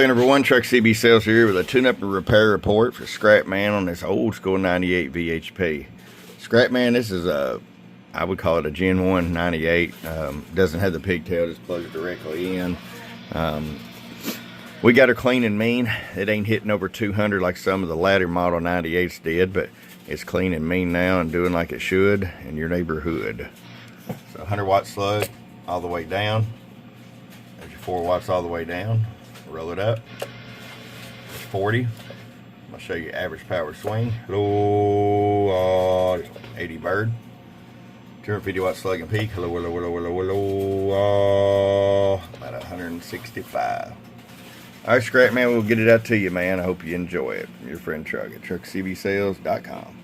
Slug number one, Truck CB Sales here with a tune-up and repair report for Scrapman on this old school 98 VHP. Scrapman, this is I would call it a Gen 1 98. Doesn't have the pigtail, just plugs it directly in. We got her clean and mean. It ain't hitting over 200 like some of the latter model 98s did, but it's clean and mean now and doing like it should in your neighborhood. So 100 watt slug all the way down. There's your 4 watts all the way down. Roll it up. It's 40. I'm gonna show you average power swing. Low, 80 bird. 250 watt slug and peak. Low, about 165. All right, Scrapman, we'll get it out to you, man. I hope you enjoy it. Your friend Truck at truckcbsales.com.